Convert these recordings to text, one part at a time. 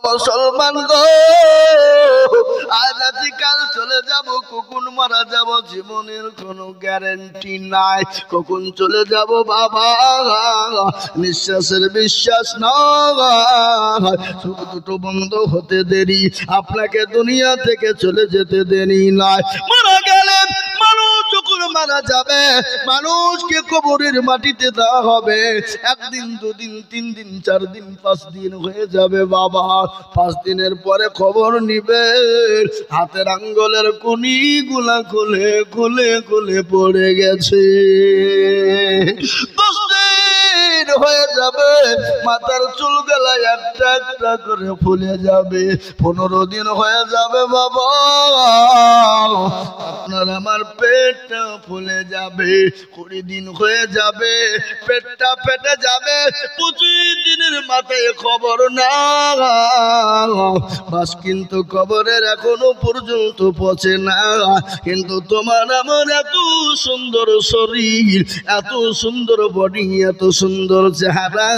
মুসলমান গো, আজ আছি কাল চলে যাব, কখন মারা যাব জীবনের কোনো গ্যারান্টি নাই। কখন চলে যাব বাবা, নিঃশ্বাসের বিশ্বাস নয়। চোখ দুটো বন্ধ হতে দেরি, আপনাকে দুনিয়া থেকে চলে যেতে দেরি নাই। মারা গেলেন মানুষ যখন মারা যাবে, মানুষকে কবরের মাটিতে দেওয়া হবে। একদিন, দুদিন, 3 দিন, 4 দিন, 5 দিন হয়ে যাবে বাবা। 5 দিনের পরে খবর নিবে, হাতের আঙ্গুলের কুনিগুলা খুলে খুলে খুলে পড়ে গেছে। 10 দিন হয়ে যাবে, মাথার চুল গলায় একটা একটা করে ফুলে যাবে। 15 দিন হয়ে যাবে বাবা, আপনার আমার পেটটা ফুলে যাবে। 20 দিন হয়ে যাবে, পেটটা ফেটে যাবে। 25 দিনের মাথায় খবর না, বাস কিন্তু কবরের এখনো পর্যন্ত পচে না। কিন্তু তোমার আমার এত সুন্দর শরীর, এত সুন্দর বডি, এত সুন্দর চেহারা,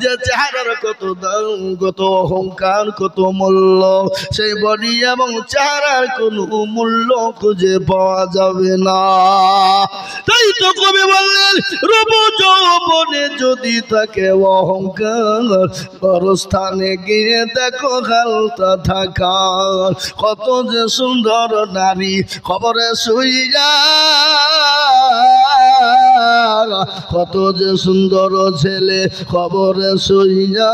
যে চেহারার কত দাম, কত অহংকার, কত মূল্য, সেই বডি এবং চেহারার কোনো মূল্য খুঁজে পাওয়া যাবে না। তাই তো কবি বললেন, রূপ যৌবনে যদি থাকে অহংকার, বড়স্থানে গিয়ে দেখো হালতা থাকা। কত যে সুন্দর নারী খবরে শুইয়া, কত যে সুন্দর ছেলে খবরে শুইয়া,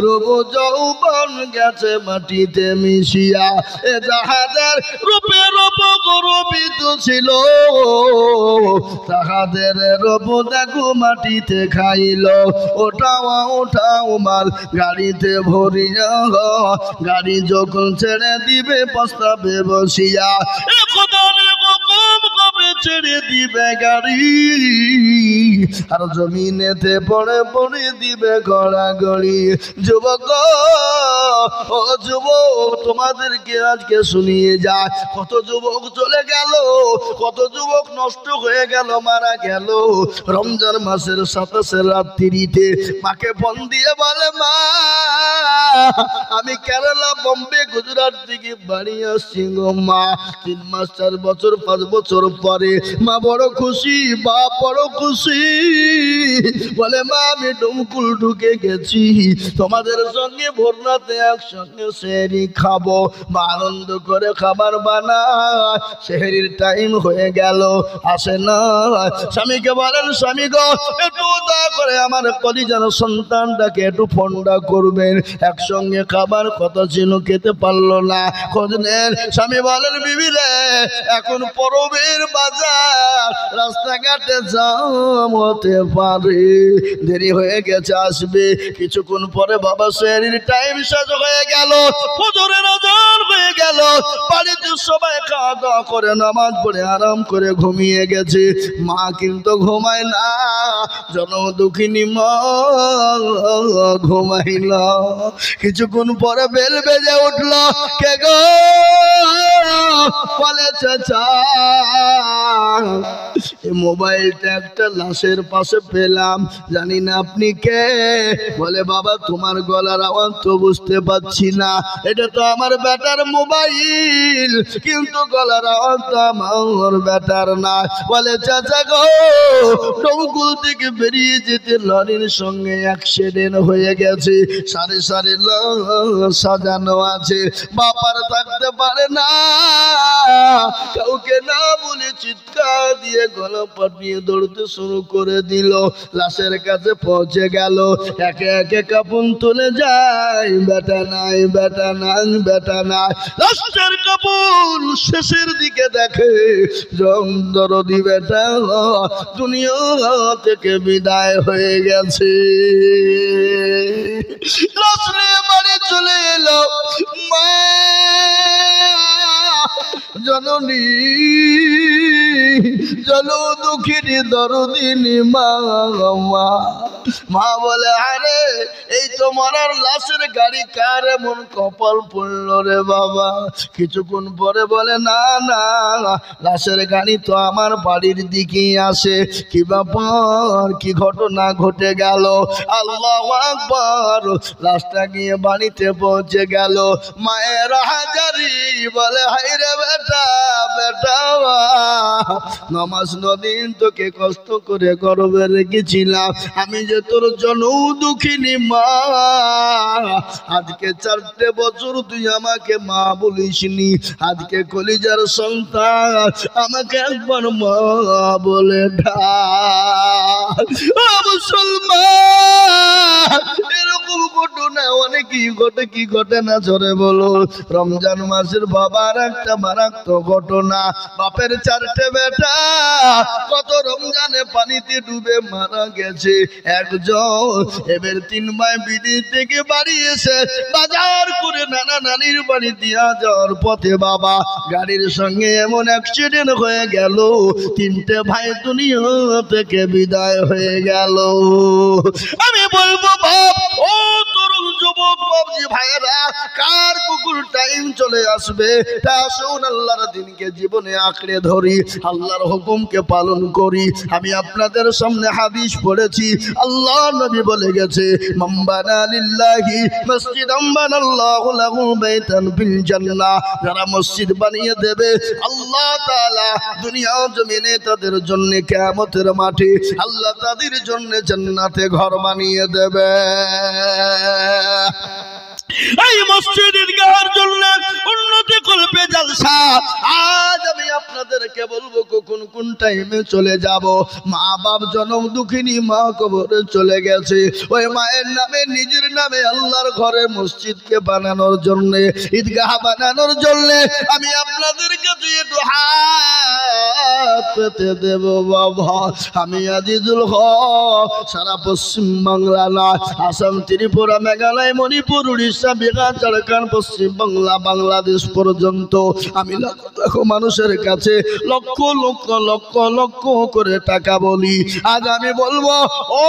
রূপ যৌবন গেছে মাটিতে মিশিয়া। এ যাহাদের রূপের রূপ গর্বিত ছিল, তাহাদের রূপ দেখো মাটিতে খাইল। ওঠাও ওঠাও মাল গাড়িতে ভরিয়া, গাড়ি যখন ছেড়ে দিবে পস্তাবে বসিয়া। ছেড়ে দিবে গাড়ি, আর জমিনেতে পড়ে পড়ে দিবে গড়াগড়ি। যুবক, ও যুবক, তোমাদেরকে আজকে শুনিয়ে যায়, কত যুবক চলে গেল, কত যুবক নষ্ট হয়ে গেল, মারা গেল। রমজান মাসের 27 রাত্রিতে মাকে ফোন দিয়ে বলে, মা আমি কেরালা, বম্বে, গুজরাট থেকে বাড়ি আসছি গো মা। 3 মাস, 4 বছর, 5 বছর পরে মা বড় খুশি, বাপ বড় খুশি। বলে, মা আমি ডুমকুল ঢুকে গেছি, তোমাদের সঙ্গে ভোররাতে একসঙ্গে সেহরি খাবো। মা আনন্দ করে খাবার বানায়। সেহরির টাইম হয়ে গেল, আসে না। স্বামীকে বলেন, স্বামী গো, একটু দয়া করে আমার কলিজার সন্তানটাকে একটু ফোনটা করবেন, একসঙ্গে খাবার কথা ছিল, খেতে পারলো না, খোঁজ নেন। স্বামী বলেন, বিবি রে, এখন পরবের বাজার, রাস্তাঘাটে জাম হতে পারে, দেরি হয়ে গেছে, আসবে কিছুক্ষণ পরে। বাবা সেহরির টাইম শেষ হয়ে গেল, ফজরের আযান হয়ে গেল, বাড়িতে সবাই খাওয়া দাওয়া করে নামাজ পড়ে আরাম করে ঘুমিয়ে গেছে। মা কিন্তু ঘুমায় না, জনম দুঃখিনী মা ঘুমাইল। কিছুক্ষণ পরে বেল বেজে উঠল, কে গো? বলে, চাচা এই মোবাইলটা একটা লাশের পাশে পেলাম, জানি না আপনি কে। বলে, বাবা তোমার গলার আওয়াজ তো বুঝতে পাচ্ছি না, এটা তো আমার বেটার মোবাইল, কিন্তু গলার আওয়াজ তো আমার বেটার না। বলে, চাচা গো, ডমকুল থেকে বেরিয়ে যেতে লরির সঙ্গে অ্যাক্সিডেন্ট হয়ে গেছে, সারি সারি লাশ সাজানো আছে, বাবার থাকতে পারে না, কাউকে না বলে চিৎকার দিয়ে গলা পাঠিয়ে দৌড়তে শুরু করে দিল। লাশের কাছে পৌঁছে গেল, একে একে কাপড় তুলে যায়, বেটা নাই, বেটা নাই, বেটা নাই। লাশের কাপড় শেষের দিকে দেখে দরদি বেটা দুনিয়া থেকে বিদায় হয়ে গেছে। লাশ নিয়ে বাড়ি চলে এলো মা, জননী জন দুঃখিনী দরদিনী মা। মা বলে আরে এই তো মরার লাশের গাড়ি কার এমন কপাল পড়ল রে বাবা। কিছুক্ষণ পরে বলে না না, লাশের গাড়ি তো আমার বাড়ির দিকেই আসে। কি ব্যাপার, কি ঘটনা ঘটে গেল? আল্লাহু আকবার। লাশটা গিয়ে বাড়িতে পৌঁছে গেল। মায়ের হাজারি বলে হাই রে বেটা, বেটা নমাজ নদিন তোকে কষ্ট করে গর্বে রেখেছিলাম, আমি যে তোর জনও দুঃখিনী মা। আজকে 4টে বছর তুই আমাকে মা বলিসনি, আজকে কলিজার সন্তান আমাকে একবার মা বলে ডাক। মুসলমান এরকম ঘটনা অনেকই ঘটে, কি ঘটে না জোরে বলো। রমজান মাসের বাবার একটা মারাত্মক ঘটনা। বাপের 4টে বেটা কত রমজানে পানিতে ডুবে মারা গেছে একজন। এবার 3 ভাই বিদেশ থেকে বাড়ি এসে বাজার করে নানা নানির বাড়ি দিয়া যাওয়ার পথে বাবা গাড়ির সঙ্গে এমন অ্যাক্সিডেন্ট হয়ে গেল, 3টে ভাই দুনিয়া থেকে বিদায় হয়ে গেল। আমি বলবো বাপ, ও তরুণ যুবক বাবজি ভাইয়েরা, কার কুকুর টাইম চলে আসবে তা আসুন আল্লাহর দিনকে জীবনে আঁকড়ে ধরি, আল্লাহর হুকুমকে পালন করি। আমি আপনাদের সামনে হাদিস পড়েছি, আল্লাহ নবী বলে গেছে মান বানা লিল্লাহি মসজিদান বানাল্লাহু লাহু বাইতান ফিল জান্নাহ। যারা মসজিদ বানিয়ে দেবে আল্লাহ তাআলা দুনিয়া জমিনে তাদের জন্য কিয়ামতের মাঠে আল্লাহ তাদের জন্য জান্নাতে ঘর বানিয়ে দেবে। এই মসজিদের গাওয়ার জন্য উন্নতি করবে জলসা। আজ আমি আপনাদেরকে বলবো কখন কোন টাইমে চলে যাব। মা বাপ জনম দুঃখিনী মা কবরে চলে গেছে, ওই মায়ের নামে নিজের নামে আল্লাহর ঘরে মসজিদকে বানানোর জন্য, ঈদগাহ বানানোর জন্য আমি আপনাদেরকে দিয়ে একটু হাত পেতে দেব বাবা। আমি আজিজুল হক সারা পশ্চিম বাংলা না, আসাম, ত্রিপুরা, মেঘালয়, মণিপুর, উড়িষ্যা, বিহার, ঝাড়খণ্ড, পশ্চিম বাংলা, বাংলাদেশ পর্যন্ত আমি লাখ লাখ মানুষের কাছে লক্ষ লক্ষ লক্ষ লক্ষ করে টাকা বলি। আজ আমি বলবো ও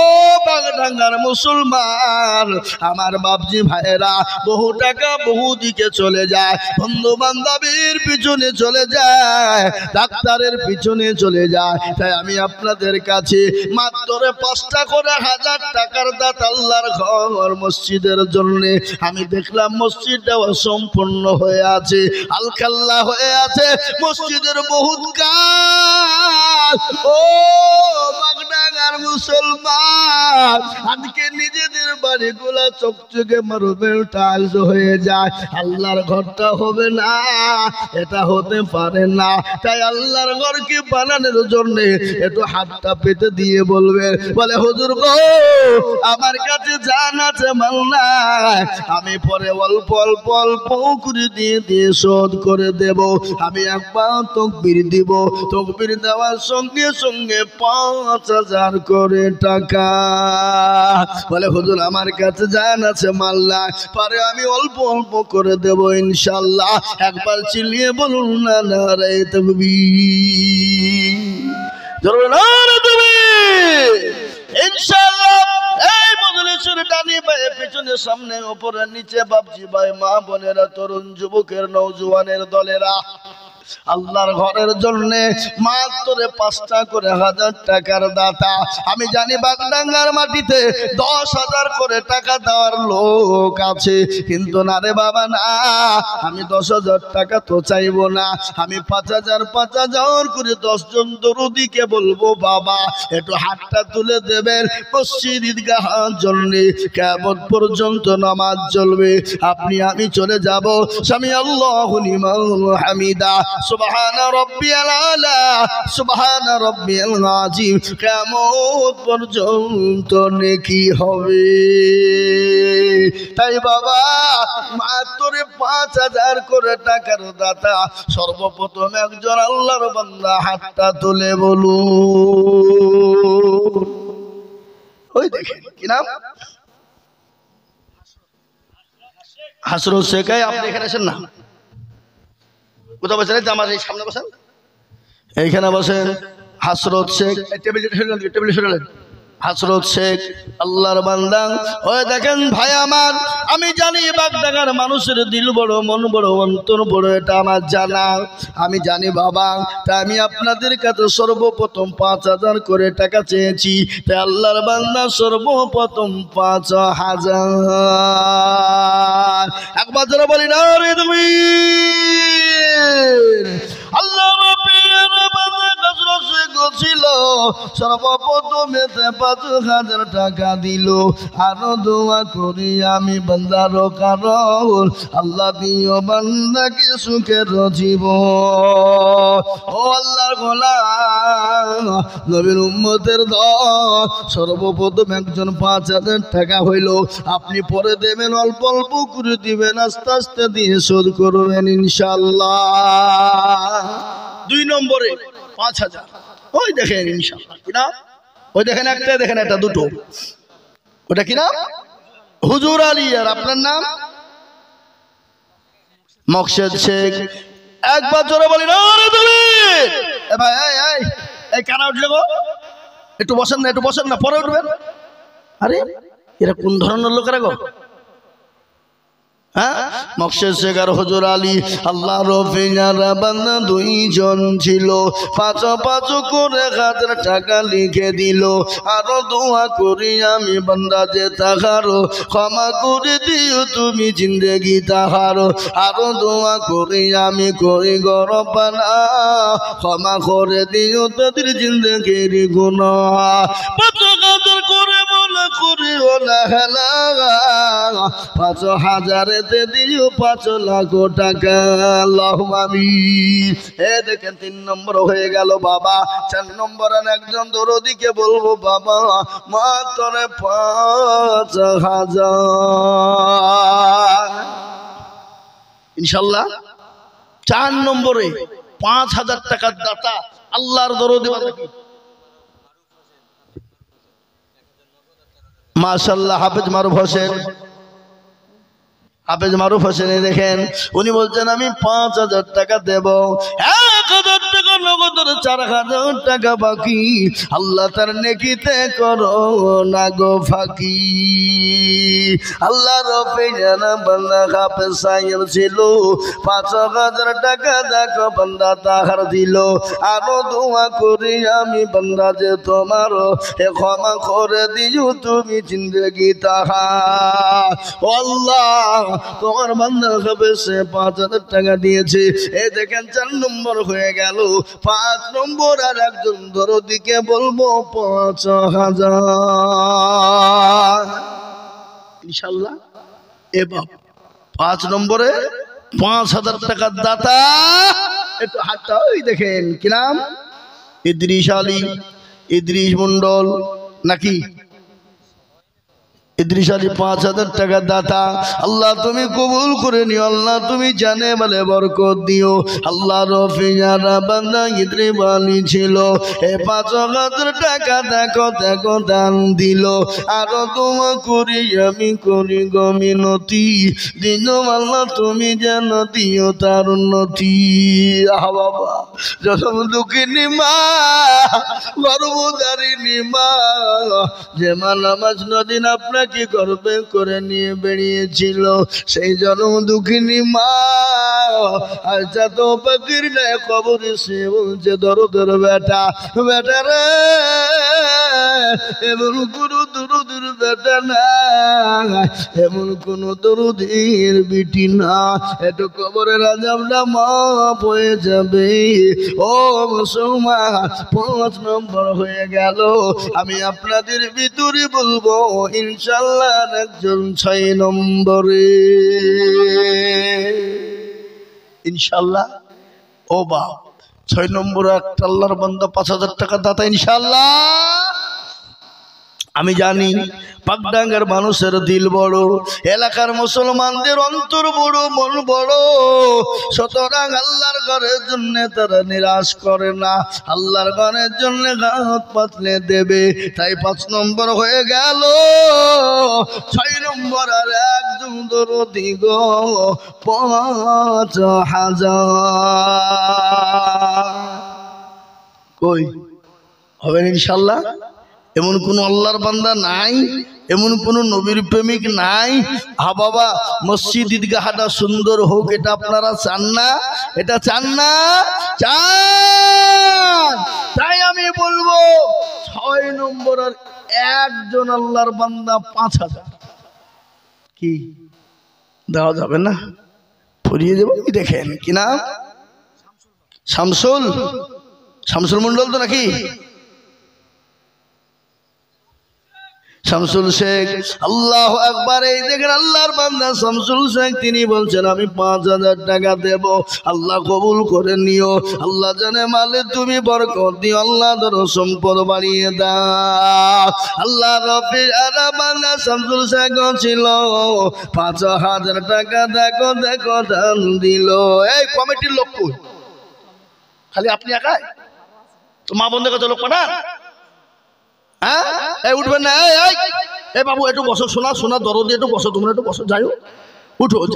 বাগডাঙ্গার মুসলমান আমার বাপজি ভাইয়েরা, বহু টাকা বহু দিকে চলে যায়, বন্ধু বান্ধবীর পিছনে চলে যায়, ডাক্তারের পিছনে চলে যায়। তাই আমি আপনাদের কাছে মাত্র 5টা করে 1000 টাকার দাত আল্লাহর ঘর মসজিদের জন্য। আমি দেখলাম মসজিদটা অসম্পূর্ণ হয়ে আছে, আলখাল্লা হয়ে আছে, মসজিদের বহুত কাজ। ও বাগডাঙ্গার মুসলমান, আজকে নিজেদের বাড়িগুলা চকচকে মার্বেল টাইলস হয়ে যায়, আল্লাহর ঘরটা হবে না, এটা হতে পারে না। তাই আল্লাহর ঘরকে বানানোর জন্য একটু হাতটা পেতে দিয়ে বলবে, বলে হুজুর গো আমার কাছে জান আছে মাল নাই, আমি পরে অল্প অল্প অল্প করে দিয়ে দিয়ে শোধ করে দেব। আমি একবার তকবীর দিব, তকবীর দেওয়ার সঙ্গে সঙ্গে 5000 করে টাকা। বলে হুজুর আমার কাছে জান আছে মাল নাই, পরে আমি অল্প অল্প করে দেব ইনশাআল্লাহ। একবার চিল্লিয়ে বলুন না নারে তাকবীর, জোরে নারে তাকবীর। ইনশাআল্লাহ এই মজলিসের ডানি বায়ে পিছনে সামনে উপরে নিচে বাপজি ভাই মা বোনেরা তরুণ যুবকের নওজোয়ানের দলেরা আল্লাহর ঘরের জন্য মাত্র 5টা করে 1000 টাকার দাতা। আমি জানি বাগডাঙ্গার মাটিতে 10,000 করে টাকা দেওয়ার লোক আছে, কিন্তু না রে বাবা না, আমি 10,000 টাকা তো চাইবো না, আমি 5,000 করে 10 জন দরুদিকে বলবো বাবা একটু হাতটা তুলে দেবেন মসজিদ ঈদগাহর জন্য, কিয়ামত পর্যন্ত নামাজ চলবে। আপনি আমি চলে যাব সামি আল্লাহু লিমান হামিদা, সুবহান রাব্বিয়াল আলা, সুবহান রাব্বিয়াল আযীম, কিয়ামত পর্যন্ত নেকি হবে। তাই বাবা মাত্র 5,000 করে টাকার দাতা, সর্বপ্রথম একজন আল্লাহর বান্দা হাতটা তুলে বলুন। ওই দেখেন কি নাম, হাসরত শেখ। আপনি এখানে আসেন না, কোথাও বসেন? আমার এই সামনে বসেন, এইখানে বসেন। হাসরত শেখ টেবিল সরালেন, হাসরত শেখ আল্লাহর বান্দা। ওই দেখেন ভাই আমার, আমি জানি বাগডাঙ্গার মানুষের দিল বড়, মন বড়, অন্তর বড়, এটা আমার জানা। আমি জানি বাবা, তাই আমি আপনাদের কাছে সর্বপ্রথম 5,000 করে টাকা চেয়েছি। তাই আল্লাহর বান্দা সর্বপ্রথম 5,000। একবার যারা বলি না রে তুমি আল্লাহ ছিল সর্বপ্রথমে 5,000 টাকা দিল। আরো দোয়া করি আমি বান্দার কারণ আল্লাহ দিও বান্দাকে সুখের জীবন। ও আল্লাহর গোলাম নবীর উম্মতের দল, সর্বপ্রথম একজন 5,000 টাকা হইল, আপনি পরে দেবেন, অল্প অল্প করে দিবেন, আস্তে আস্তে দিয়ে শোধ করবেন ইনশাআল্লাহ। 2 নম্বরে 5,000। ওই দেখেন ইনশাআল্লাহ কিনা, ওই দেখেন একটা, দেখেন একটা, দুটো। ওটা কিনা হুজুর আলী, আর আপনার নাম মকসেদ শেখ। একবার জোরে বলি না রে তুমি। এ ভাই এই কারা উঠলে গো? একটু বসেন না, একটু বসেন না, পরে উঠবেন। আরে এরা কোন ধরনের লোকেরা গো? হ্যাঁ, মকসেদ শেখ আর হুজুর আলী আল্লাহ রফিয়ারা বান্দা 2 জন ছিল। 5 করে 1,000 টাকা লিখে দিল। আরো দোয়া করি আমি বান্দা যে তাহারো ক্ষমা করে দিও তুমি জিন্দেগি তাহারো। আরো দোয়া করি আমি করি গরবানা, ক্ষমা করে দিও তাদের জিন্দেগির গুনাহ। 5,000 করে মনে করি ওলা হেলা, 5,000 দিও 5 লাখ টাকা। আল্লাহুম্মা আমিন। এ দেখেন 3 নম্বর হয়ে গেল বাবা। 4 নম্বর একজন দরদিকে বলবো বাবা মাত্র 5,000 ইনশাআল্লাহ। 4 নম্বরে 5,000 টাকার দাতা আল্লাহর দরদি মাশাআল্লাহ হাফেজ মারুফ হোসেন। হাফেজ মারুফ হোসেন দেখেন উনি বলছেন আমি 5,000 টাকা দেব। 1,000 টাকা নগদ, 4,000 টাকা বাকি। আল্লাহ তার নেকিতে করো না গো ফাঁকি। আল্লাহ রফিয়ানা বান্দা হাফেজ সাহেব ছিল, 5,000 টাকা দেখো বান্দা তাহার দিল। আরো দোয়া করি আমি বান্দা যে তোমার ক্ষমা করে দিও তুমি জিন্দেগি তাহার। আল্লাহ তোমার বান্দা হাফেজ 5,000 টাকা দিয়েছে। এই দেখেন 4 নম্বর হয়ে গেল। 5 নম্বর আর একজন দরদিকে বলবো 5,000 ইনশাআল্লাহ। এবার 5 নম্বরে 5,000 টাকার দাতা একটু হাতটা, ওই দেখেন কি নাম, ইদ্রিস আলী, ইদ্রিস মন্ডল নাকি ইদ্রিস আলী 5,000 টাকা দাতা। আল্লাহ তুমি কবুল করে নিও, আল্লাহ তুমি জানে বলে বরকত দিও। আল্লাহ রফিয়ারা বান্দা ইদ্রিস আলী ছিল, এই 5,000 টাকা দেখো দেখো দান দিল। আরো দোয়া করি আমি করি গো মিনতি, দিন আল্লাহ তুমি যেন দিও তার উন্নতি। আহা বাবা, যখন দুঃখিনী মা, গর্ভধারিণী মা, যে মা নামাজ নদিন আপনার কি গর্বে করে নিয়ে বেরিয়েছিল, সেই জন্ম দুঃখিনী মা আচ্ছা তো পাখির নেয় খবর সে বলছে দরদের বেটা, বেটা রে এমন কোনো দরুদের বেটা না, এমন কোন দরুদের বিটি না, একটু কবরের আযাবটা মাফ হয়ে যাবে। ও মুসলমান 5 নম্বর হয়ে গেল। আমি আপনাদের ভিতরে বলবো ইনশাআল্লাহ একজন 6 নম্বরে ইনশাআল্লাহ। ও বাপ, 6 নম্বর একটা আল্লাহর বান্দা 5,000 টাকা দাতা ইনশাআল্লাহ। আমি জানি পাকডাঙ্গার মানুষের দিল বড়, এলাকার মুসলমানদের অন্তর বড়, মন বড়, সুতরাং আল্লাহর ঘরের জন্য তারা নিরাশ করে না, আল্লাহর ঘরের জন্য হাত পাতলে দেবে। তাই 5 নম্বর হয়ে গেল। 6 নম্বর আর একজন দরদি গো 5,000 কই হবেন ইনশাআল্লাহ। এমন কোন আল্লাহর বান্দা নাই, এমন কোন নবীর প্রেমিক নাই? হা বাবা, মসজিদ ঈদগাহটা সুন্দর হোক, এটা আপনারা চান না? এটা চান না? চান? তাই আমি বলবো 6 নম্বর আর একজন আল্লাহর বান্দা 5000 কি দেওয়া যাবে না? ফুরিয়ে যাবো কি? দেখেন কি নাম? শামসুল মন্ডল তো নাকি? শামসুল শেখ, আল্লাহ আকবার। এই দেখেন আল্লাহর বান্দা শামসুল শেখ, তিনি বলছেন আমি 5000 টাকা দেব, আল্লাহ কবুল করে নিও। আল্লাহ জানে মালে তুমি বরকত দিও, আল্লাহ ধরো সম্পদ বাড়িয়ে দাও। আল্লাহ রফিক আরা বান্দা শামসুল শেখ ছিল 5000 টাকা দেখো দেখো দান দিল। এই কমিটির লোক কই? খালি আপনি একাই তো? মা বন্ধে কত লোক পাঠান? হ্যাঁ, এই উঠবেন না। এই বাবু একটু বসো, শোনা দরদি একটু বসো, তোমরা একটু বসো, যাই হোক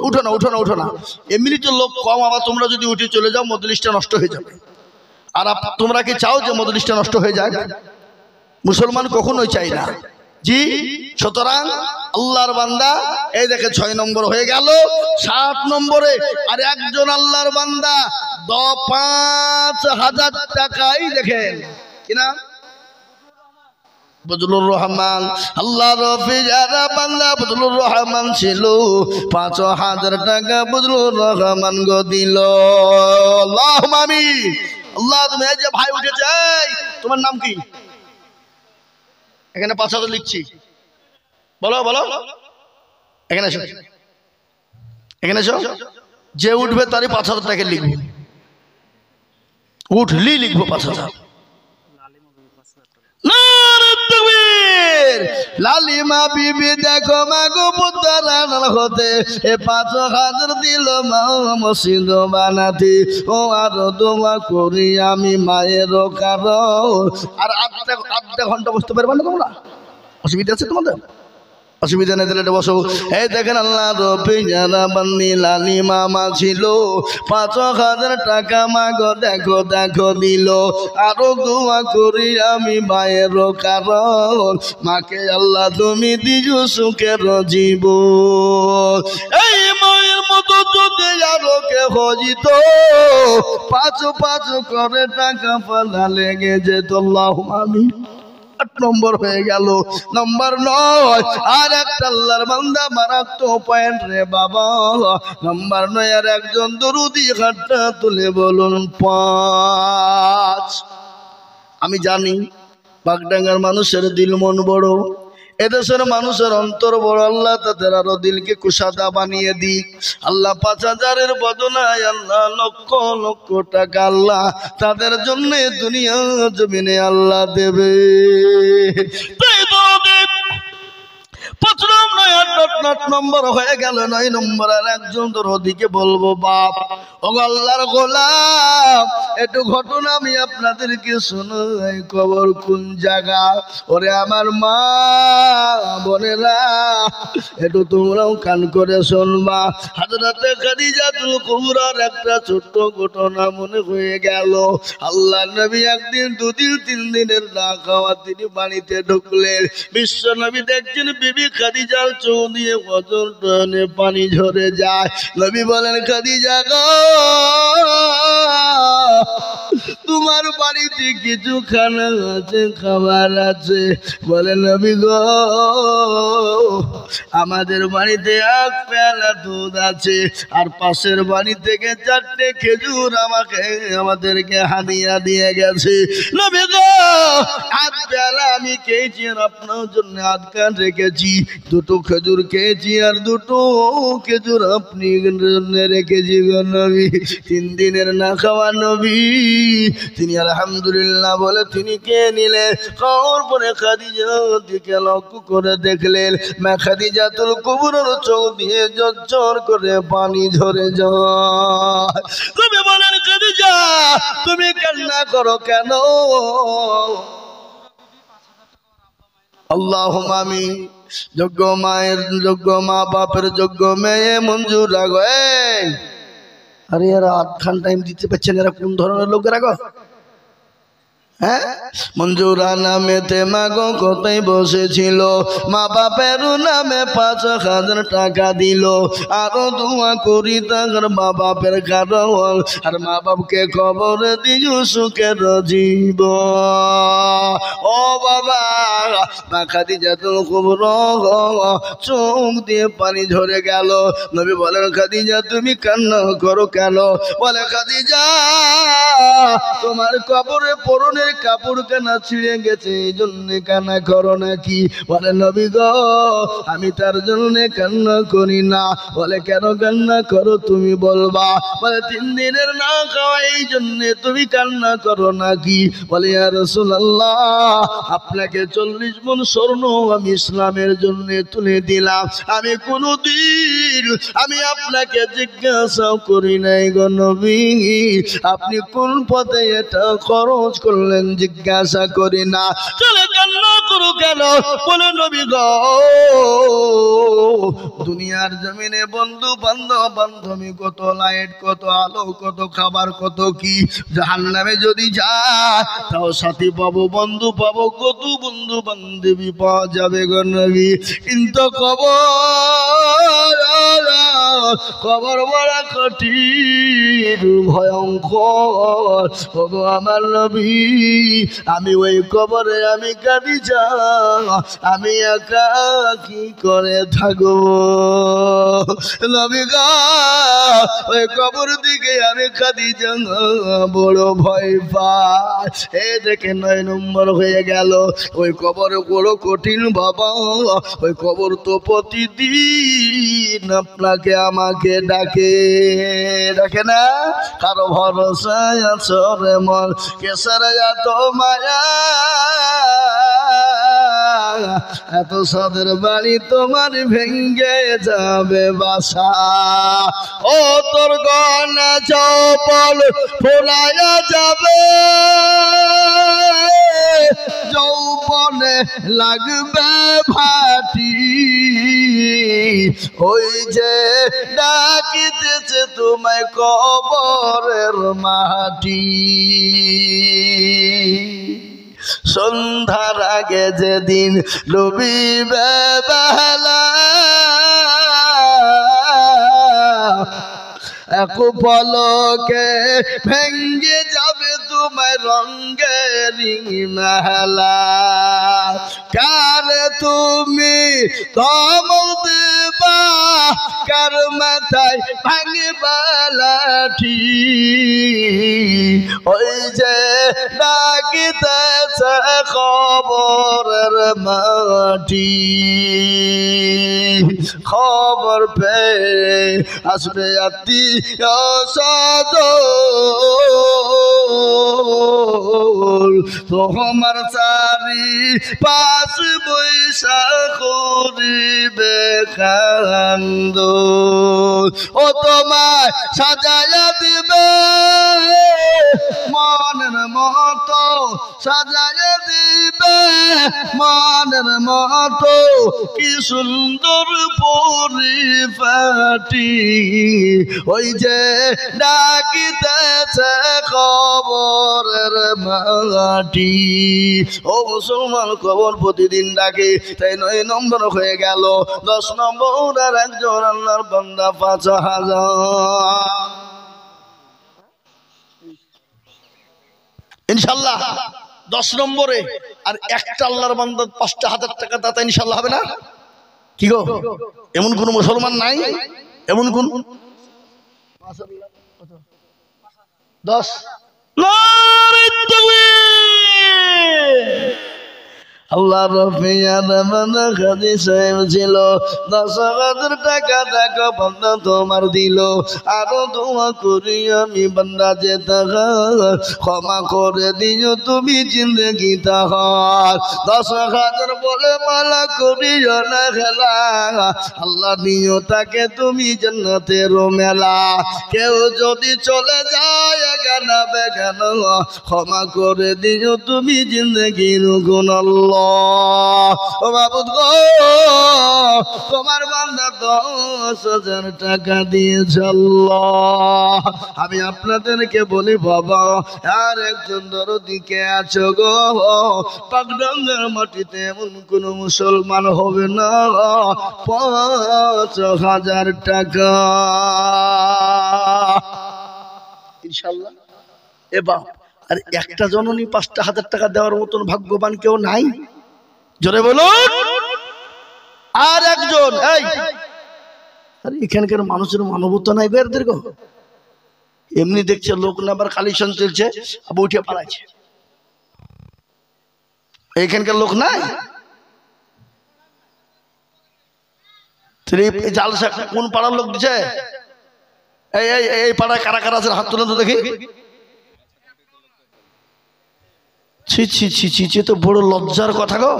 উঠো না। এমনিতে লোক কম, আবার তোমরা যদি উঠে চলে যাও মজলিসটা নষ্ট হয়ে যাবে। আর তোমরা কি চাও যে মজলিসটা নষ্ট হয়ে যায়? মুসলমান কখনোই চাই না। জি, সুতরাং আল্লাহর বান্দা এই দেখে 6 নম্বর হয়ে গেল। 7 নম্বরে আর একজন আল্লাহর বান্দা 5000 টাকাই দেখেন কিনা বজলুর রহমান। আল্লাহ রফি যারা বান্দা বজলুর রহমান ছিল 5000 টাকা বজলুর রহমান গো দিল। আল্লাহুম্মা আমিন। আল্লাহ তুমি এই যে ভাই উঠেছে, তোমার নাম কি? এখানে 5000 লিখছি, বলো এখানে এসো। যে উঠবে তারই 5000 টাকা লিখবো, উঠলি লিখবো 5000। লালিমা বিবি দেখো মাগো পুত্রান হতে 5000 দিল মা মসজিদ বানাতে। ও আর দোয়া করি আমি মায়ের কারণ। আর আধা ঘন্টা বসতে পারবে না তোমরা? অসুবিধা আছে তোমাদের? অসুবিধা নেই, তাহলে বসো। এই দেখেন আল্লাহ রবি যারা বান্দি লালিমা মা ছিল 5000 টাকা মাগো দেখো দিল। আরো দোয়া করি আমি মায়ের কারণ, মাকে আল্লাহ তুমি দিও সুখের জীবন। এই মায়ের মতো যদি আরো কে হজিত 5 করে টাকা পালা লেগে যেত। আল্লাহুম্মা আমিন। 8 নম্বর হয়ে গেল। নম্বর 9 আর একটা আল্লাহর বান্দা মারাত্মক পয়েন্ট রে বাবা। নম্বর 9 আর একজন দরুদি হাতটা তুলে বলুন 5। আমি জানি বাগডাঙ্গার মানুষের দিল মন বড়, এদেশের মানুষের অন্তর বড়। আল্লাহ তাদের আরো দিলকে কুশাদা বানিয়ে দিক। আল্লাহ 5000-এর বদলায় আল্লাহ লক্ষ লক্ষ টাকা আল্লাহ তাদের জন্য দুনিয়া জমিনে আল্লাহ দেবে। তাই তো 8 নম্বর হয়ে গেল। 9 নম্বর আর একজন তোর ওদিকে বলবো বাপ ও আল্লাহর গোলাম, একটু ঘটনা আমি আপনাদেরকে শোনাই। কবর কোন জায়গা? ওরে আমার মা বোনেরা, একটু তোমরাও কান করে শুনবা। হযরতে খাদিজাতুল কুবরার একটা ছোট্ট ঘটনা মনে হয়ে গেল। আল্লাহ নবী একদিন 2 দিন 3 দিনের না খাওয়া তিনি বাড়িতে ঢুকলেন। বিশ্ব নবী দেখছেন বিবি খাদিজার চোখ দিয়ে অজর টনে পানি ঝরে যায়। নবী বলেন খাদিজা গো, তোমার বাড়িতে কিছু খানা আছে, খাবার আছে? বলে নবী গো, আমাদের বাড়িতে 1 পেয়ালা দুধ আছে, আর পাশের বাড়ি থেকে 4টে খেজুর আমাদেরকে হাদিয়া দিয়ে গেছে। নবী গো, 1 পেয়ালা আমি খেয়েছি আর আপনার জন্য 1 কান রেখেছি। 2টো খেজুর খেয়েছি আর 2টো খেজুর আপনি জন্য রেখেছি গো নবী। 3 দিনের না খাওয়া নবী তিনি আলহামদুলিল্লাহ বলে তিনি কে নিলেন। খাওয়ার পরে খাদিজার দিকে লক্ষ্য করে দেখলেন মা খাদিজাতুল কুবরার চোখ দিয়ে ঝরঝর করে পানি ঝরে যায়। তুমি বলেন খাদিজা, তুমি কান্না করো কেন? আল্লাহুম্মা আমিন। যোগ্য মায়ের যোগ্য মা বাপের যোগ্য মেয়ে মঞ্জুর রাখো। আরে এরা 8 ঘন্টা টাইম দিতে পারছেন, এরা কোন ধরনের লোকেরা গো? হ্যাঁ, মঞ্জুরা নামেতে মাগো কোথায় বসেছিল, মা বাপের নামে 5,000 টাকা দিল, আরো দোয়া করি তার মা বাপের কারণ, আর মা বাপকে খবর দিও সুখের জীব। ও বাবা, মা খাদিজাতুল কুবরা চোখ দিয়ে পানি ঝরে গেল। নবী বলেন, খাদিজা তুমি কান্না করো কেন? বলে, খাদিজা তোমার কবরে পরনের কাপড় কানা ছিঁড়ে গেছে, এই জন্য কান্না করো নাকি? বলে, নবী গো আমি তার জন্য কান্না করি না। বলে, কেন কান্না করো তুমি বলবা? বলে, 3 দিনের না খাওয়া, এই জন্য তুমি কান্না করো নাকি? বলে, ইয়া রাসূলুল্লাহ আপনাকে 40 মণ স্বর্ণ আমি ইসলামের জন্য তুলে দিলাম, আমি কোনদিন আমি আপনাকে জিজ্ঞাসা করি নাই গো নবী আপনি কোন পথে এটা খরচ করলেন, জিজ্ঞাসা করি না। চলে কান্না করো কেন? বলে, নবী গো দুনিয়ার জমিনে বন্ধু বান্ধব বান্ধবী কত, লাইট কত, আলো কত, খাবার কত কি, জাহান্নামে যদি যায় তাও সাথী পাবো, বন্ধু পাবো, কত বন্ধু বান্ধবী পাওয়া যাবে গো নবী। কিন্তু কবর বড় কঠিন ভয়ঙ্কর। ওগো আমার নবী আমি ওই কবরে আমি খাদিজা আমি একা কি করে থাকবো? নবী গো ওই কবর দিকে আমি খাদিজা বড় ভয় পাই। এই দেখে 9 নম্বর হয়ে গেল। ওই কবর বড় কঠিন বাবা, ওই কবর তো প্রতিদিন আপনাকে আমাকে ডাকে, ডাকে না? কারো ভরসায় আছো রে মন, কেসের এত মায়া, এত সাদের বাড়ি তোমার ভেঙ্গে যাবে বাসা। ও তোর গয়না চপল ফোলায়া যাবে, যৌবনে লাগবে ভাটি, ওই যে ডাকিতেছে তোমায় কবরের মাটি। সন্ধ্যার আগে যেদিন ডুবিবে বেলা, এক পলকে ভেঙ্গে যাবে তোমার রঙ্গেরি মেলা। কার তুমি ধমক দেবা, কার মাথায় ভাঙিবা লাঠি, ওই যে ডাকিতেছে খবরের মাটি। খবর পেয়ে আসবে আত্মীয় স্বজন, তোমার চারি পাশ বৈশা করিবে কান্দন। ও তোমায় সাজায়া দিবে মনের মতো, সাজায়া দিবে মনের মতো, কি সুন্দর পরিপাটি, ওই যে ডাকিতেছে কবরের মাটি। ও মুসলমান, কবর প্রতিদিন ডাকে, তাই 9 নম্বর হয়ে গেল। 10 নম্বর আর একজন আল্লাহর বান্দা 5,000 ইনশাল্লাহ। 10 নম্বরে আর একটা আল্লাহর বান্দা 5,000 টাকা দাতা ইনশাল্লাহ হবে না? কি গো, এমন কোন মুসলমান নাই? এমন কোন 10 আল্লাহ রফিয়াদি সাহেব ছিল, 10,000 টাকা টাকা বান্দা তোমার দিল। আরো দোয়া করি আমি বান্দা যে টাকা ক্ষমা করে দিও তুমি জিন্দগি তাহার। 10,000 বলে মালা করিও না খেলা, আল্লাহ দিও তাকে তুমি জান্নাতের মেলা। কেউ যদি চলে যায় গানা বেগানা, ক্ষমা করে দিও তুমি জিন্দগির গুণ। আল্লাহ আল্লাহ ও মাবুদ গো তোমার বান্দা 10,000 টাকা দিয়েছে আল্লাহ আমি আপনাদেরকে বলি বাবা আর একজন দরদি কে আছো গো পাকডাঙ্গার মাটিতে এমন কোন মুসলমান হবে না 5,000 টাকা ইনশাআল্লাহ এ বাপ আর একটা জননী 5,000 টাকা দেওয়ার মতন ভাগ্যবান কেউ নাই জোরে বলুন আর একজন এই আরে এখানকার মানুষের মানবতা নাই বেরদের গো এমনি দেখছে লোক না আবার কালেকশন চলছে আবার উঠে পালাচ্ছে এখানকার লোক নাই জালসা কোন পাড়ার লোক দিছে এই এই এই পাড়ায় কারা কারা আছে হাত তুলে তো দেখি ছি ছি ছি ছি ছি তো বড় লজ্জার কথা গো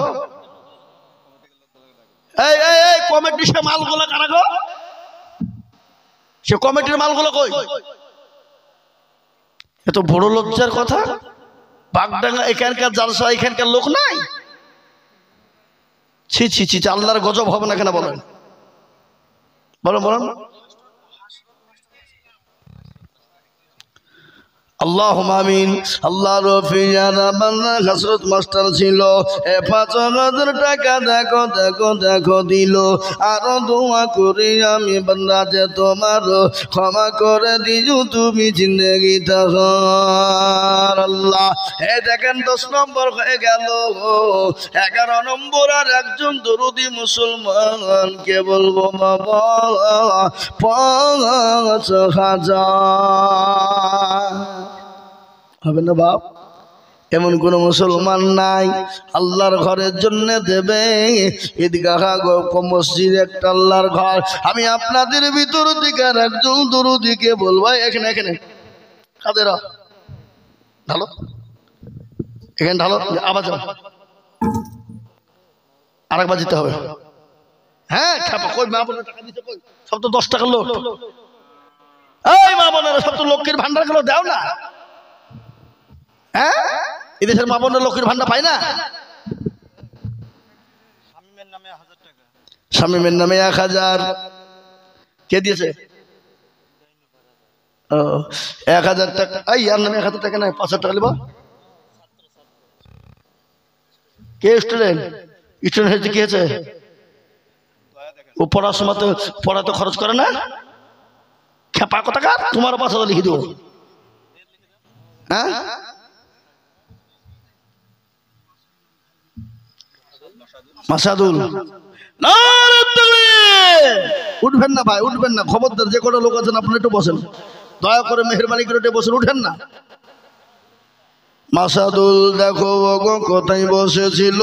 এই এই এই কমিটি সে মালগুলো কারা গো সে কমিটির মালগুলো কই এত বড় লজ্জার কথা বাগডাঙ্গা এখানকার জালসা এখানকার লোক নাই ছি ছি ছি আল্লাহর গজব হবে না কেন বলেন বলেন বলেন আল্লাহুম্মা আমিন আল্লাহ রফিয়ানা বান্দা হযরত মাস্টার ছিল এ 5,000 টাকা দেখো দেখো দেখো দিল আর দোয়া করি আমি বান্দা যে তোমার ক্ষমা করে দিও তুমি জিন্দেগি তাহার আল্লাহ এ দেখেন 10 নম্বর হয়ে গেল 11 নম্বর আর একজন দরুদি মুসলমান কে বলবো বাবা 5,000 হবে না বাপ এমন কোন মুসলমান নাই আল্লাহর ঘরের জন্য দেবে ঈদগাহ মসজিদ একটা আল্লাহর ঘর আমি আপনাদের ভিতর থেকে একজন দরুদিকে বলবো এখানে এখানে কাদের ঢালো এখানে ঢালো আবার যাও আরেকবার যেতে হবে হ্যাঁ কই মা বোনের টাকা দিতে কই সব তো 10 টাকার লোক এই মা বোনেরা সব তো লক্ষ্মীর ভান্ডার গুলো দাও না হ্যাঁ এদেশের মা বোনের লক্ষ্মীর ভান্ডার পায় না শামীমের নামে 1,000 কে দিয়েছে 1,000 টাকা এই আর নামে 1,000 টাকা নাই 5,000 টাকা লিবা কে স্টুডেন্ট স্টুডেন্ট হয়েছে কি হয়েছে ও পড়ার সময় তো পড়াতে খরচ করে না খেপা কত টাকা তোমার 5,000 লিখে দেবো হ্যাঁ মাসাদুল উঠবেন না ভাই উঠবেন না খবরদার যে কটা লোক আছেন আপনারা একটু বসেন দয়া করে মেহেরবানি করে একটু বসেন উঠেন না মাসাদুল দেখো গো কোথায় বসেছিল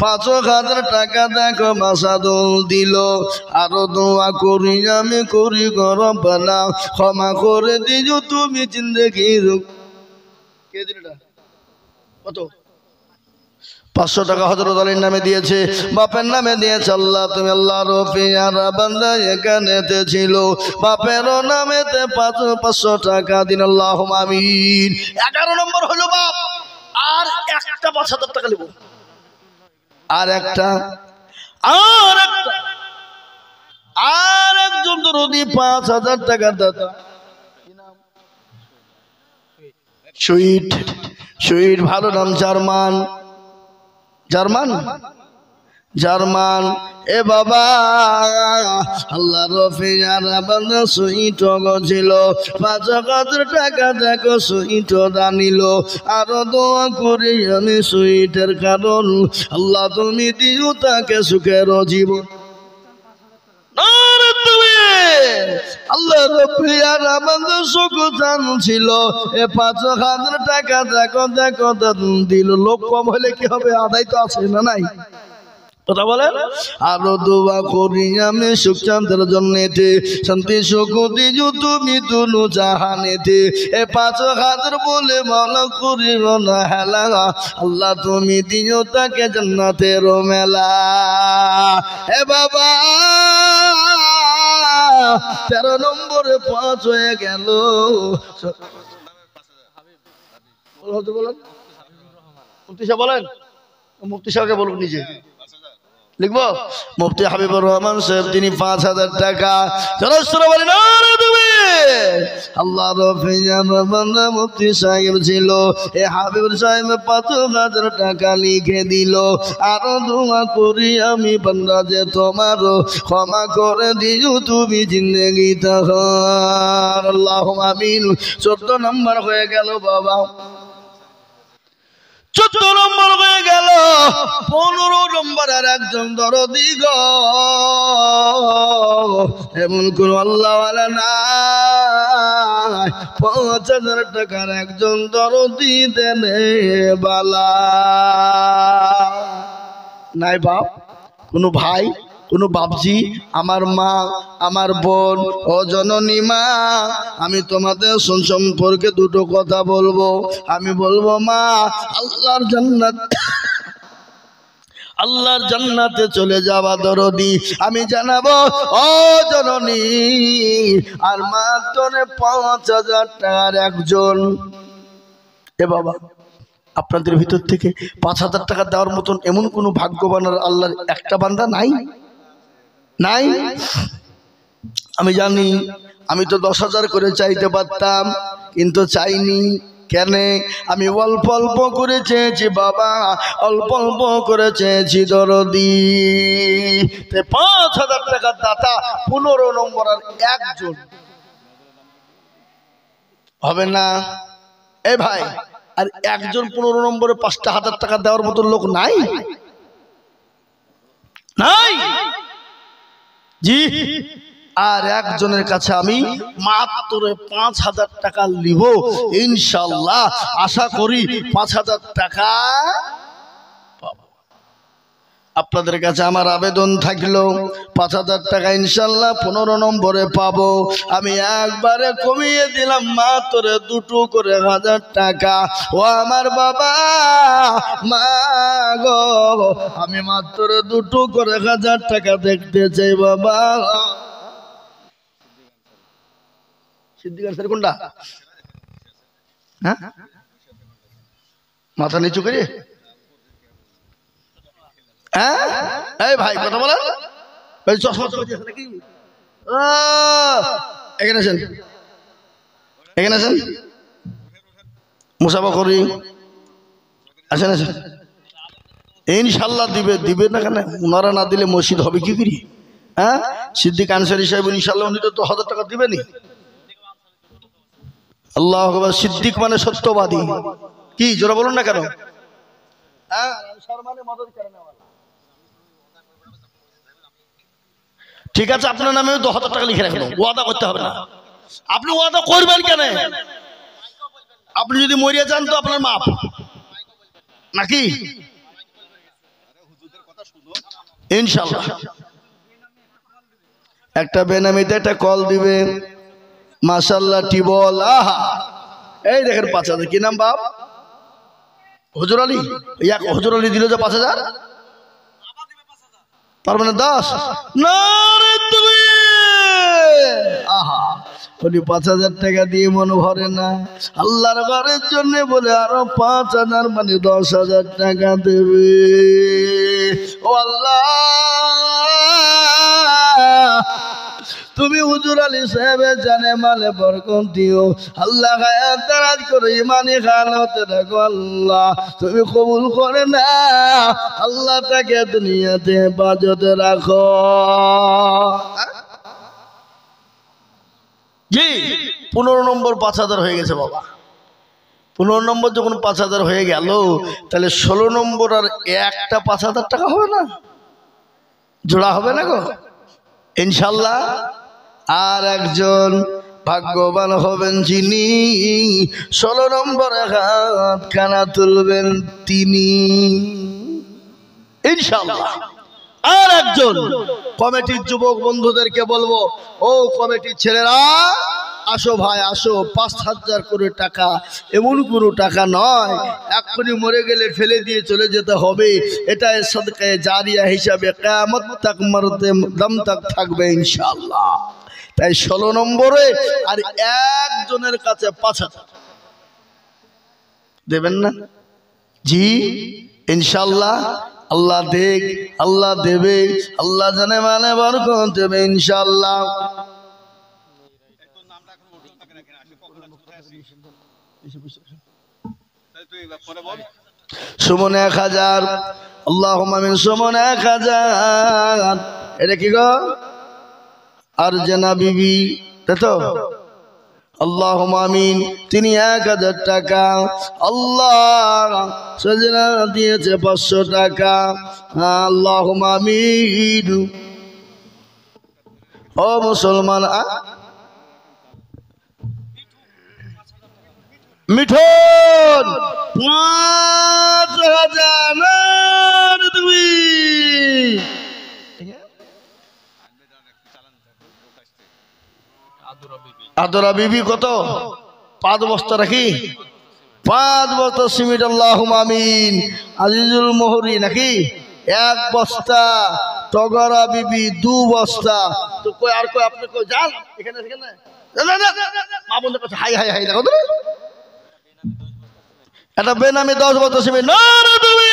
5,000 টাকা দেখো মাসাদুল দিল আরো দোয়া করি আমি করি রব্বানা ক্ষমা করে দিও তুমি জিন্দেগির কে দিলটা কত 500 টাকা হযরত আলীর নামে দিয়েছে বাপের নামে দিয়েছে আল্লাহ তুমি আল্লাহর পেয়ারা বান্দা এখানেতে ছিল বাপের নামেতে 500 টাকা দিন আল্লাহুম্মা আমিন 11 নম্বর হলো বাপ আর একটা 5,000 টাকা নেব আর একজন দরদি 5,000 টাকা দাদা সুইট ভালো নাম জার্মান এ বাবা আল্লাহ রফিয়ারা বান্দা সুইট ছিল 5,000 টাকা দেখো সুইট দানিল আরো দোয়া করি আমি সুইটের কারণ আল্লাহ তুমি দিও তাকে সুখের জীবন আল্লাহ রফিয়ারা বান্দা সুখ জানছিল এ 5,000 টাকা দেখো দেখো দিল লোক কম হলে কি হবে আদায় তো আছে না নাই কথা বলেন আরো দোয়া করি আমি সুখ শান্তির জন্যে শান্তি সুখ দিও তুমি দুনু জাহানেতে এ 5,000 বলে মনে করি না হেলা আল্লাহ তুমি দিও তাকে জান্নাতের মেলা এ বাবা 13 নম্বরে 5 হয়ে গেল বলেন মুফতি সাহেবকে বলুন নিজে লিখবো। মুফতি হাবিবুর রহমান সাহেব তিনি 5000 টাকা বলেন আল্লাহ বান্দা মুফতি সাহেব ছিল। এ হাবিবুর সাহেব 5000 টাকা লিখে দিল। আরো দোয়া করি আমি বান্দা যে তোমার ক্ষমা করে দিও তুমি জিন্দেগি তাহার। আল্লাহুম্মা আমিন। 14 নম্বর হয়ে গেল বাবা, 14 নম্বর হয়ে গেল। 15 নম্বর আর একজন দরদি গো, এমন কোন আল্লাহওয়ালা নাই 5000 টাকার একজন দরদি দেনে বালা নাই বাপ, কোনো ভাই, কোনো বাপজি, আমার মা, আমার বোন, ও জননী মা, আমি তোমাদের সম্পর্কে দুটো কথা বলবো। আমি বলবো মা, আল্লাহর জান্নাতে চলে যাওয়া দরদি আমি জানাবো ও জননী। আর মাত্র 5000 টাকার একজন। এ বাবা, আপনাদের ভিতর থেকে 5000 টাকা দেওয়ার মতন এমন কোন ভাগ্যবান আর আল্লাহর একটা বান্দা নাই? নাই? আমি জানি আমি তো 10,000 করে চাইতে পারতাম, কিন্তু চাইনি। কেন? আমি অল্প অল্প করে চেয়েছি বাবা, অল্প অল্প করে চেয়েছি দরদি। 5000 টাকার দাতা 15 নম্বর আর একজন হবে না? এ ভাই, আর একজন 15 নম্বরে 5,000 টাকা দেওয়ার মতো লোক নাই? নাই জি। আর একজনের কাছে আমি মাত্র 5000 টাকা নিব ইনশাআল্লাহ। আশা করি 5000 টাকা পাবো। আপনাদের কাছে আমার আবেদন থাকলো 5000 টাকা ইনশাআল্লাহ 15 নম্বরে পাবো। আমি একবারে কমিয়ে দিলাম মাত্র 2 করে 1000 টাকা। ও আমার বাবা মা গো, আমি মাত্র 2 করে 1000 টাকা দেখতে চাই বাবা। সিদ্দিক আনসারি কোনটা? হ্যাঁ, মাথা নিচু করে। হ্যাঁ, এই ভাই কথা বলেন। এখানে আছেন, এখানে আছেন, মুসাফা করি, আসেন আসেন। ইনশাল্লাহ দিবে, দিবে না কেন? ওনারা না দিলে মসজিদ হবে কি করি? হ্যাঁ, সিদ্দিক আনসারি সাহেব ইনশাল্লাহ উনি তো 1000 টাকা দিবেনি। আল্লাহু আকবার। সিদ্দিক মানে সত্যবাদী। কি জোরে বলুন না কেন? ঠিক আছে, আপনার নামে 10,000 টাকা লিখে রাখলো, ওয়াদা করতে হবে না। আপনি ওয়াদা করবেন কেন? আপনি যদি মরিয়া যান তো আপনার মাপ নাকি? ইনশাআল্লাহ একটা বেনামিতে একটা কল দিবে। মাশাআল্লাহ টিবল। আহা, এই দেখেন 5000। কি নাম বাপ? হুজুর আলী। হুজুর আলী দিল যে 5000, তার মানে 10। আহা, উনি 5000 টাকা দিয়ে মন ভরে না। আল্লাহর ঘরের জন্য বলে আরো 5000 মানে 10,000 টাকা দেবে। ও আল্লাহ, তুমি হুজুর আলী সাহেবের জানে মালে বরকত দিও। আল্লাহ হায়াত দারাজ করে ইমানি খালতে রাখো। আল্লাহ তুমি কবুল করে না। আল্লাহ তাকে দুনিয়াতে হেফাজতে রাখো। জি, 15 নম্বর 5000 হয়ে গেছে বাবা। 15 নম্বর যখন 5000 হয়ে গেল, তাহলে 16 নম্বর আর একটা 5000 টাকা হবে না? জোড়া হবে না গো ইনশাআল্লাহ। আর একজন ভাগ্যবান হবেন যিনি 16 নম্বরে হাত খানা তুলবেন তিনি ইনশাআল্লাহ। আর একজন কমিটির যুবক বন্ধুদেরকে বলবো, ও কমিটির ছেলেরা আসো ভাই আসো। 5000 করে টাকা এমন কোনো টাকা নয় এক্ষুনি মরে গেলে ফেলে দিয়ে চলে যেতে হবে। এটা সদকায়ে জারিয়া হিসাবে কিয়ামত তাক মরতে দম তাক থাকবে ইনশাআল্লাহ। তাই 16 নম্বরে আর একজনের কাছে 5000 দেবেন না? জি ইনশাআল্লাহ আল্লাহ দেখ, আল্লাহ দেবে, আল্লাহ জানে মানে বরকত দেবে ইনশাআল্লাহ। সুমন 1000, আল্লাহুম্মা মিন সুমন 1000। এটা কি গো? আর জানা বিবি, তাই তো? আল্লাহুম্মা আমিন। তিনি 1000 টাকা। আল্লাহ সজনা দিয়েছে 500 টাকা। আল্লাহুম্মা আমিন। ও মুসলমান, মিঠুন 5000 তুমি আদরা বিবি কত? 5 বস্তা রাখি, 5 বস্তা সিমেন্ট। আল্লাহুম্মা আমিন। আজিজুল মোহরি নাকি 1 বস্তা, টগরা বিবি 2 বস্তা। তো কই আর কই আপনি কই যান এখানে এখানে মা বন্ধু কাছে হাই হাই হাই দেখো তো এটা বেনামি 10 বস্তা সিমেন্ট। না না তুমি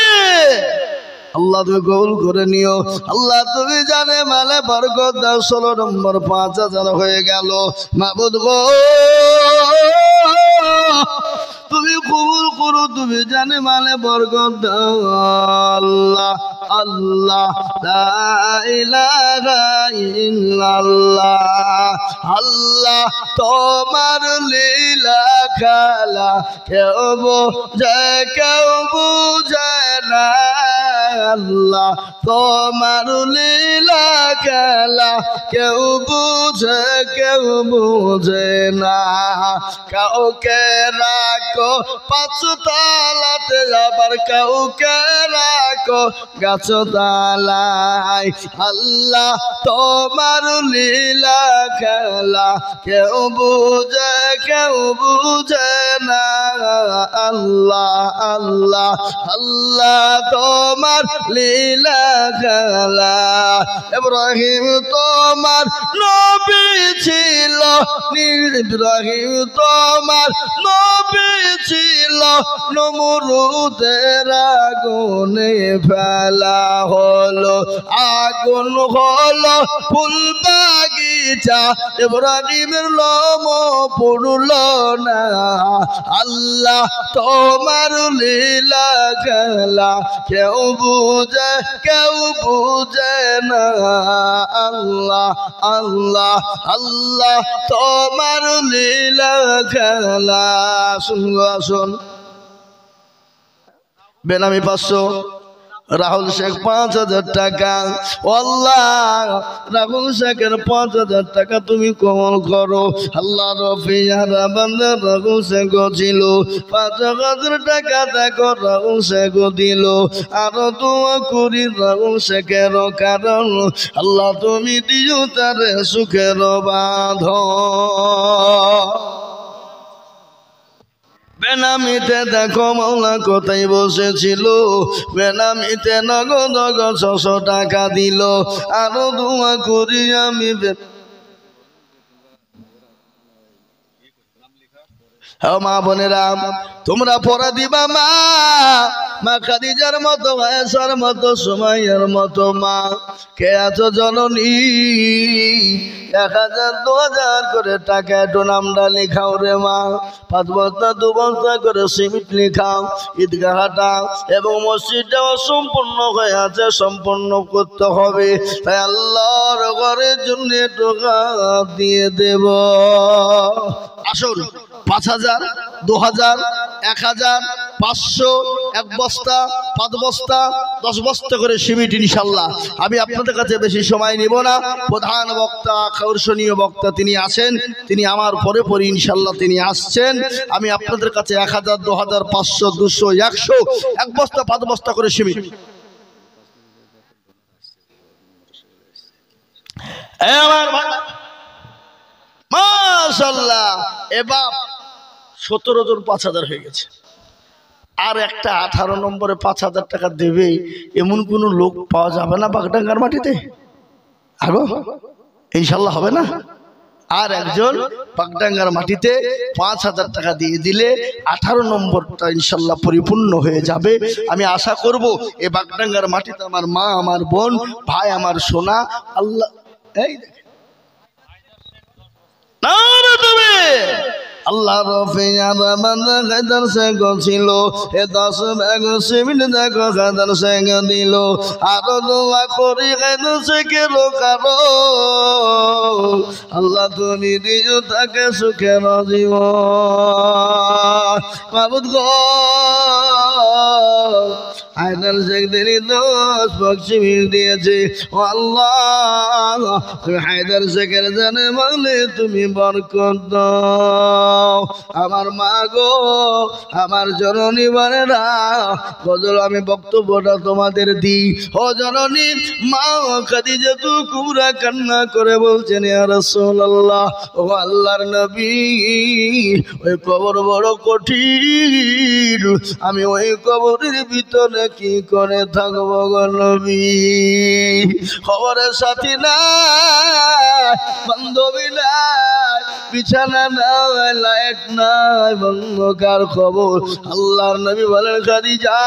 আল্লাহ তুমি কবুল করে নিও। আল্লাহ তুমি জানে মানে বরকত দাও। 16 নম্বর 5000 হয়ে গেল। মাবুদ গো তুমি কবুল করো, তুমি জানে মানে বরকত দাও। আল্লাহ আল্লাহ লা ইলাহা ইল্লাল্লাহ। আল্লাহ তোমার লীলা খেলা কেউ বুঝে না। আল্লাহ তোমার লীলা খেলা কেউ বুঝে না। কাউকে রাখো 5 তলাতে, আবার কাউকে রাখো গাছ তলায়। আল্লাহ তোমার লীলা খেলা কেউ বুঝে না। আল্লাহ আল্লাহ আল্লাহ তোমার লীলা খেলা। ইব্রাহিম তোমার নবী ছিল, ইব্রাহিম তোমার নবী ছিল, নমরুদের আগুনে ফেলা হলো। আগুন হলো ফুল বাগিচা, ইব্রাহিমের লোম পুড়ল না। আল্লাহ তোমার লীলা খেলা কেউ বুঝে না। আল্লাহ আল্লাহ আল্লাহ তোমার লীলা খেলা। শুন বেনামি 500, রাহুল শেখ 5000 টাকা। আল্লাহ রাহুল শেখের 5000 টাকা তুমি কবুল করো। আল্লাহ রফিয়ারা বান্দা রাহুল শেখ ছিল 5000 টাকা দেখো রাহুল শেখ দিল। আরো দোয়া করি রাহুল শেখের কারণ আল্লাহ তুমি দিও তারে সুখের বাঁধন। বেনামিতে দেখো মাওলা কোথায় বসেছিল, বেনামিতে নগদ 600 টাকা দিল। আরো দোয়া করি আমি মা বোনেরা তোমরা পড়া দিবা। মা খাদিজার মতো, আয়েশার মতো, সুমাইয়ার মতো মা কে আছো জননী। 1000 2000 করে টাকা একটু নামটা লিখাও রে মা। 5 বস্তা 2 বস্তা করে সিমেন্ট লিখাও। ঈদগাহটা এবং মসজিদটা অসম্পূর্ণ হয়ে আছে, সম্পূর্ণ করতে হবে। তাই আল্লাহর ঘরের জন্য টাকা দিয়ে দেব। আসুন 5000 2000 1000 500 1 বস্তা 5 বস্তা 10 বস্তা করে সিমেন্ট ইনশাআল্লাহ। আমি আপনাদের কাছে বেশি সময় নিব না। প্রধান বক্তা, আকর্ষণীয় বক্তা তিনি আছেন, তিনি আমার পরে পরে ইনশাআল্লাহ তিনি আসছেন। আমি আপনাদের কাছে 1000 2000 500 200 100 1 বস্তা 5 বস্তা করে সিমেন্ট। আমার মাশাআল্লাহ এবার 17 জন 5000 হয়ে গেছে। আর একটা 18 নম্বরে 5000 টাকা দেবে এমন কোন লোক পাওয়া যাবে না বাগডাঙ্গার মাটিতে? আগো ইনশাআল্লাহ হবে না? আর একজন বাগডাঙ্গার মাটিতে ৫,০০০ টাকা দিয়ে দিলে ১৮ নম্বরটা ইনশাল্লাহ পরিপূর্ণ হয়ে যাবে। আমি আশা করব এই বাগডাঙ্গার মাটিতে আমার মা, আমার বোন, ভাই, আমার সোনা আল্লাহ এই আল্লাহ রফিয়ার সে গছিল এ ১০ মিনিট দেখো খাদার সে দিল আরো দোয়া করি সে গেল কারো আল্লাহ তুমি দিও তাকে সুখের জীবন মাবুদ গো আয়নার শেখ দেরি ১০ মিনিট দিয়েছে ও আল্লাহ তুমি হায়দার শেখের জানে মালে তুমি বরকত দাও। আমার মা গো, আমার জননী বানেরা বদল আমি বক্তব্যটা তোমাদের দিই। ও জননী মা খাদিজাতুল কুবরা কান্না করে বলছেন ইয়া রাসূলুল্লাহ, ও আল্লাহর নবী ওই কবর বড় কঠিন, আমি ওই কবরের ভিতরে কি করে থাকবো গো নবী? খবরের সাথী নাই, বান্ধবী নাই, বিছানা নাই, লাইট নাই, অন্ধকার খবর। আল্লাহর নবী বলেন খাদিজা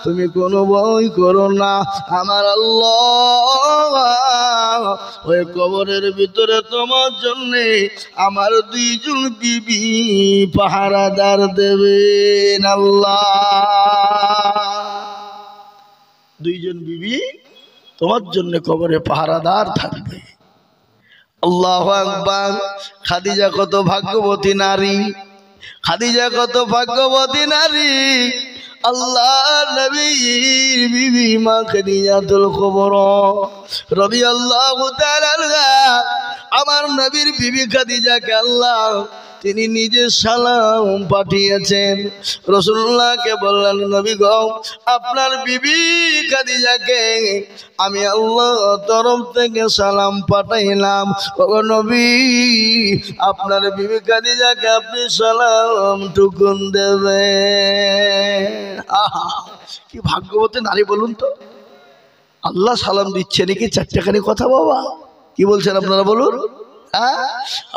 তুমি কোনো ভয় করো না, আমার আল্লাহ ওই কবরের ভিতরে তোমার জন্যে আমার ২ জন বিবি পাহারাদার দেবেন। আল্লাহ ২ জন বিবি তোমার জন্য কবরে পাহারাদার থাকবে। আল্লাহু আকবার। খাদিজা কত ভাগ্যবতী নারী, খাদিজা কত ভাগ্যবতী নারী। আল্লাহ নবীর বিবি মা খাদিজাতুল কুবরা রাদিয়াল্লাহু তাআলা আনহা, আমার নবীর বিবি খাদিজাকে আল্লাহ তিনি নিজে সালাম পাঠিয়েছেন। রাসূলুল্লাহকে বললেন নবী গো আপনার বিবি খাদিজাকে আমি আল্লাহর তরফ থেকে সালাম পাঠাইলাম। ও নবী আপনার বিবি খাদিজাকে আপনি সালাম টুকুন দেবেন। আহা কি ভাগ্যবতী নারী বলুন তো। আল্লাহ সালাম দিচ্ছে নাকি চারটেখানি কথা বাবা, কি বলছেন আপনারা বলুন?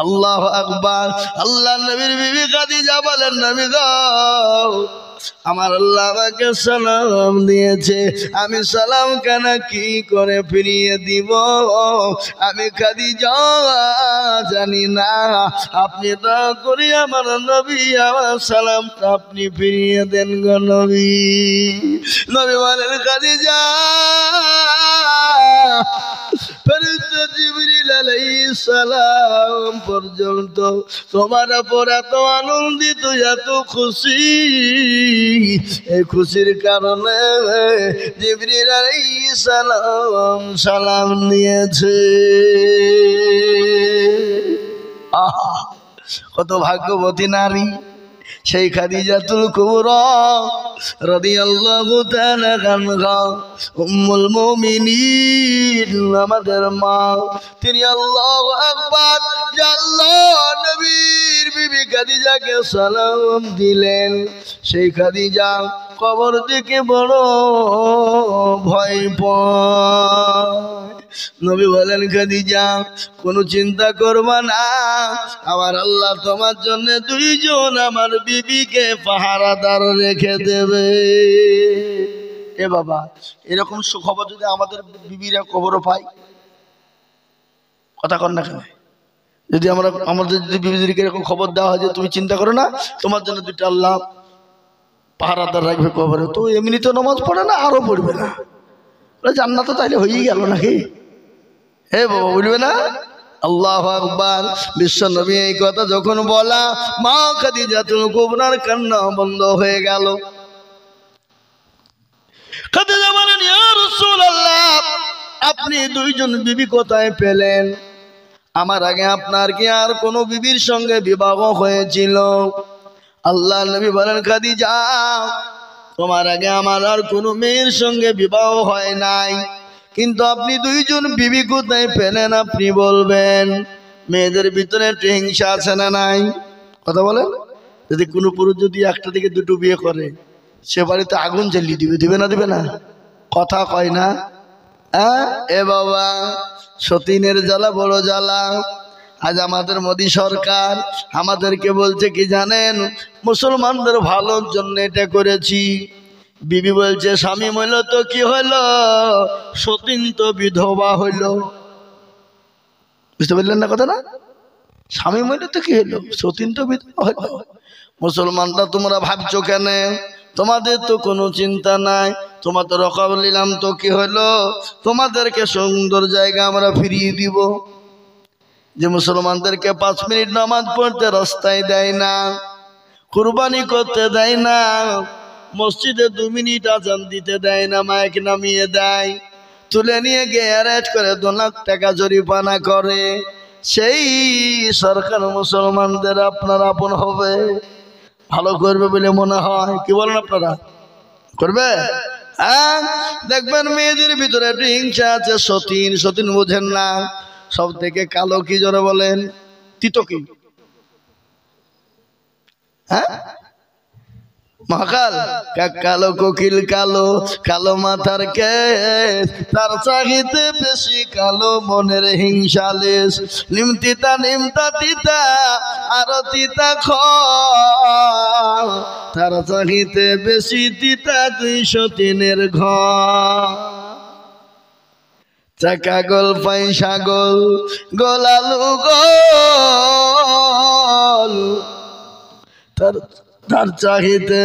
আল্লাহু আকবার। আল্লাহ নবীর বিবি খাদিজা বলেন নবী গো আমার আল্লাহ আমাকে সালাম দিয়েছে, আমি সালাম কেন কি করে ফিরিয়ে দিব আমি খাদিজা জানি না, আপনি দয়া করে আমার নবী আমার সালামটা আপনি ফিরিয়ে দেন গো নবী। নবী বলেন খাদিজা ফেরেশতা জিবরিল আলাইহিস সালাম পর্যন্ত তোমার উপর এত আনন্দিত এত খুশি, এই খুশির কারণে জিবরিল আলাইহিস সালাম সালাম নিয়েছে। আহা কত ভাগ্যবতী নারী সেই খাদিজাতুল কুবরা রাদিয়াল্লাহু তাআলা আনহা উম্মুল মুমিনিন আমাদের মা, তিনি আল্লাহু আকবার আল্লাহ নবীর বিবি খাদিজাকে সালাম দিলেন। সেই খাদিজা কবর দিকে বড় ভয় পায়। নবী বলেন খাদিজা কোনো চিন্তা করবা না, আমার আল্লাহ তোমার জন্য ২ জন আমার বিবিকে পাহারাদার রেখে দেবে। এ বাবা এরকম সুখবর যদি আমাদের বিবিরা কবরও পাই, কথা কর না কেন? যদি আমরা আমাদের যদি বিবিদেরকে এরকম খবর দেওয়া হয় যে তুমি চিন্তা করো না তোমার জন্য ২টা আল্লাহ পাহারাদার রাখবে কবরে, তো এমনি তো নামাজ পড়ে না আরো পড়বে না, জান্নাত তাইলে হয়েই গেল নাকি? হে বাবা বলবে না? আল্লাহু আকবার। বিশ্ব নবী এই কথা যখন বলা মা খাদিজাতুল কুবরার কান্না বন্ধ হয়ে গেল। খাদিজা বলেন ইয়া রাসূলুল্লাহ আপনি ২ জন বিবি কোথায় পেলেন? আমার আগে আপনার কি আর কোনো বিবির সঙ্গে বিবাহ হয়েছিল? আল্লাহ নবী বলেন খাদিজা তোমার আগে আমার আর কোনো মেয়ের সঙ্গে বিবাহ হয় নাই, কিন্তু আপনি ২ জন বিবি কোথায় পেলেন আপনি বলবেন। মেয়েদের ভিতরে একটু হিংসা আছে না নাই? কথা বলেন। যদি কোনো পুরুষ যদি একটা থেকে ২টো বিয়ে করে সে বাড়িতে আগুন জ্বালিয়ে দিবে, দিবে না? দিবে না? কথা কয় না? এ বাবা সতীনের জ্বালা বড় জ্বালা। আজ আমাদের মোদী সরকার আমাদেরকে বলছে কি জানেন, মুসলমানদের ভালোর জন্য এটা করেছি। বিবি বলছে স্বামী মইল তো কি হলো, সতীন তো বিধবা হইল। বুঝতে পারলেন না কথা না? স্বামী মইল তো কি হইলো, সতীন তো বিধবা হইল। মুসলমানরা তোমরা ভাবছো কেন? তোমাদের তো কোনো চিন্তা নাই, তোমাদের রকাব নিলাম তো কি হলো, তোমাদেরকে সুন্দর জায়গা আমরা ফিরিয়ে দিব। যে মুসলমানদেরকে 5 মিনিট নামাজ পড়তে রাস্তায় দেয় না, কুরবানি করতে দেয় না, মসজিদে 2 মিনিট আজান দিতে দেয় না, মাইক নামিয়ে দেয়, তুলে নিয়ে গিয়ে অ্যারেস্ট করে 2 লাখ টাকা জরিমানা করে, সেই সরকার মুসলমানদের আপনার আপন হবে, ভালো করবে বলে মনে হয়? কি বলেন আপনারা, করবে? হ্যাঁ, দেখবেন মেয়েদের ভিতরে একটু হিংসা আছে। সতীন, সতীন বোঝেন না, সব থেকে কালো কি জোরে বলেন? তিতো কি? হ্যাঁ, মহাকাল কালো কোকিল, কালো কালো মাথার কেশ, তার চাহিতে বেশি কালো মনের হিংসালেশ। নিমতিতা নিমতা তিতা আর তিতা খ, তার চাহিতে বেশি তিতা 203 ঘর। চাকা গোল পয়সা গোল, গোলালু গোল, তার চাহিতে